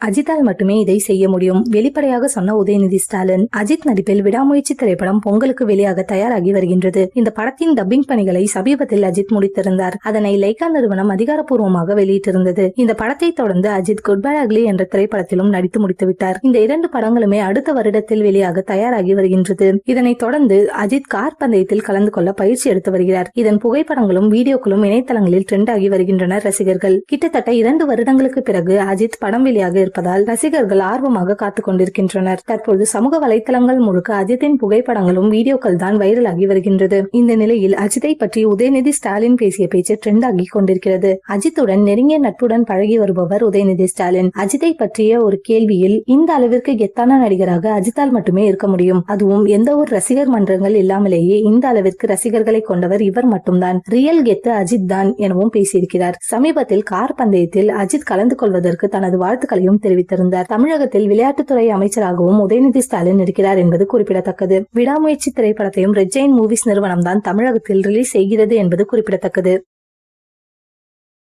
அஜித்தால் மட்டுமே இதை செய்ய முடியும், வெளிப்படையாக சொன்ன உதயநிதி ஸ்டாலின். அஜித் நடிப்பில் விடாமுயற்சி திரைப்படம் பொங்கலுக்கு வெளியாக தயாராகி வருகின்றது. இந்த படத்தின் டப்பிங் பணிகளை சமீபத்தில் அஜித் முடித்திருந்தார். அதனை லைகா நிறுவனம் அதிகாரப்பூர்வமாக வெளியிட்டிருந்தது. இந்த படத்தை தொடர்ந்து அஜித் குட் பேட் அக்லி என்ற திரைப்படத்திலும் நடித்து முடித்துவிட்டார். இந்த 2 படங்களுமே அடுத்த வருடத்தில் வெளியாக தயாராகி வருகின்றது. இதனைத் தொடர்ந்து அஜித் கார் பந்தயத்தில் கலந்து கொள்ள பயிற்சி எடுத்து வருகிறார். இதன் புகைப்படங்களும் வீடியோக்களும் இணையதளங்களில் ட்ரெண்ட் ஆகி வருகின்றனர் ரசிகர்கள். கிட்டத்தட்ட 2 வருடங்களுக்கு பிறகு அஜித் படம் வெளியாக இருப்பதால் ரசிகர்கள் ஆர்வமாக காத்துக் கொண்டிருக்கின்றனர். தற்போது சமூக வலைதளங்கள் முழுக்க அஜித்தின் புகைப்படங்களும் வீடியோக்கள் தான் வைரலாகி வருகின்றது. இந்த நிலையில் அஜித்தை பற்றி உதயநிதி ஸ்டாலின் பேசிய பேச்சு ட்ரெண்ட் ஆகி கொண்டிருக்கிறது. அஜித்துடன் நெருங்கிய நட்புடன் பழகி வருபவர் உதயநிதி ஸ்டாலின். அஜித்தை பற்றிய ஒரு கேள்வியில், இந்த அளவிற்கு கெத்தான நடிகராக அஜித்தால் மட்டுமே இருக்க முடியும், அதுவும் எந்த ஒரு ரசிகர் மன்றங்கள் இல்லாமலேயே இந்த அளவிற்கு ரசிகர்களை கொண்டவர் இவர் மட்டும்தான், ரியல் கெத்து அஜித் தான் எனவும் பேசியிருக்கிறார். சமீபத்தில் கார் பந்தயத்தில் அஜித் கலந்து கொள்வதற்கு தனது வாழ்த்துக்களையும் தெரிவித்திருந்தார். தமிழகத்தில் விளையாட்டுத்துறை அமைச்சராகவும் உதயநிதி ஸ்டாலின் இருக்கிறார் என்பது குறிப்பிடத்தக்கது. விடாமுயற்சி திரைப்படத்தையும் ரெட் ஜெயண்ட் மூவிஸ் நிறுவனம் தான் தமிழகத்தில் ரிலீஸ் செய்கிறது என்பது குறிப்பிடத்தக்கது.